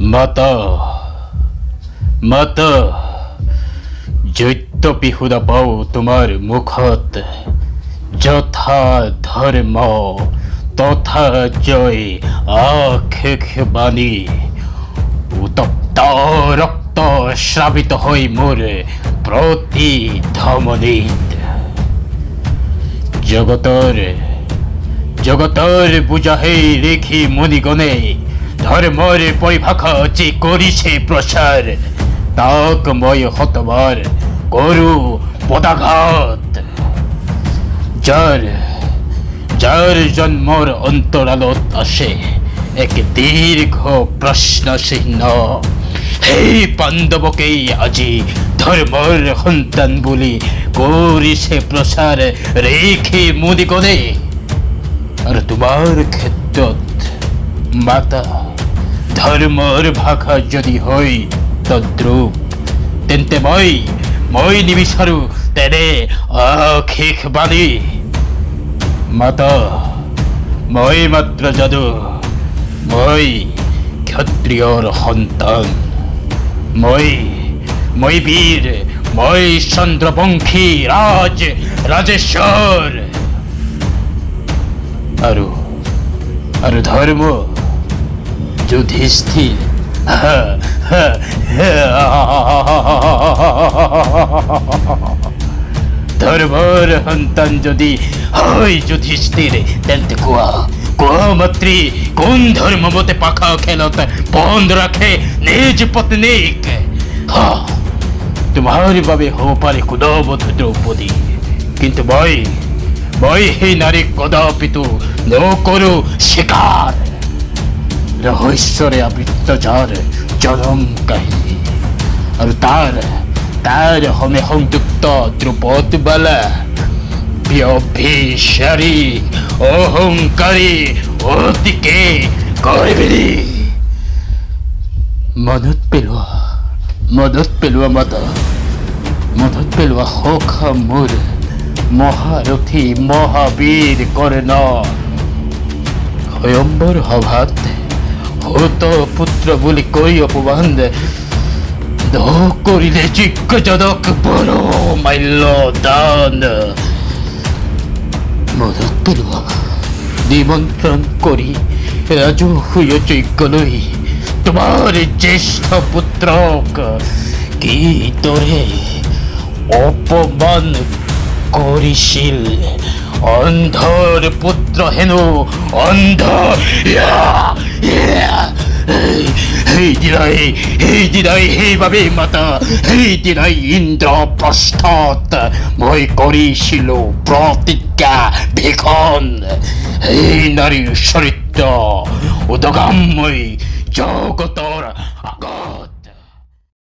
মাতা মাতা জৈত্য বিহুদা পাও তোমার মুখত যথা ধর্ম তথা জয় আখেখ বাণী উত্তপ্ত রক্ত শ্রাবিত হই মোর প্রতি ধমনীত জগতর বুঝাহে রেখি মুনিগণে ধর্মর পরিভাষা যে করিছে প্রসার তাক মই হতবার করু পদাঘাত যার জন্মর অন্তরালত আসে এক দীর্ঘ প্রশ্ন চিহ্ন সেই পাণ্ডবকেই আজি ধর্মর সন্তান বুলি কৰিছে প্ৰচাৰ ৰেখি মুনিগণে আৰু তোমাৰ ক্ষেত্ৰত মাতা ধৰ্মৰ ভাষা যদি হয় তদ্ৰূপ তেন্তে মই নিবিচাৰো তেনে অশেষ বাণী মাতা মই মাত্ৰ যাদু মই ক্ষত্ৰিয়ৰ সন্তান মই বীৰ মই চন্দ্ৰবংশী ৰাজেশ্বৰ আৰু ধৰ্ম যুধিষ্ঠিৰ ধৰ্মৰ সন্তান যদি হয় যুধিষ্ঠিৰ তেন্তে কোৱা মাতৃ কোন ধৰ্মমতে পাখা খেলত বন্ধ ৰাখে নিজ পত্নীক তোমাৰ বাবে হ'ব পাৰে কুলবধূ দ্ৰৌপদী কিন্তু মই সেই নাৰীক কদাপিতো নকৰো স্বীকাৰ ৰহস্যৰে আবৃত্ত যাৰ জনম কাহিনী আৰু তাৰ হমে সংযুক্ত দ্ৰুপদবালা ব্যভিচাৰী অহংকাৰী অতিকে গৰ্বিনী মনত পেলোৱা মাতা মনত পেলোৱা সখা মোৰ মহাৰথী মহাবীৰ কৰ্ণ স্বয়ম্বৰ সভাত হত পুত্ৰ বুলি কৈ অপমান কৰিলে যজ্ঞজনক বৰ মাল্য দান মনত পেলোৱা নিমন্ত্ৰণ কৰি ৰাজহুয় যজ্ঞলৈ তোমাৰ জ্যেষ্ঠ পুত্ৰক কিদৰে অপমান কৰিছিল অন্ধৰ পুত্ৰ হেনো অন্ধ সেইবাবেই মাতা সেইদিনাই ইন্দ্ৰপ্ৰস্থত মই কৰিছিলো প্ৰতিজ্ঞা ভীষণ সেই নাৰীৰ চৰিত্ৰ উদগাম মই জগতৰ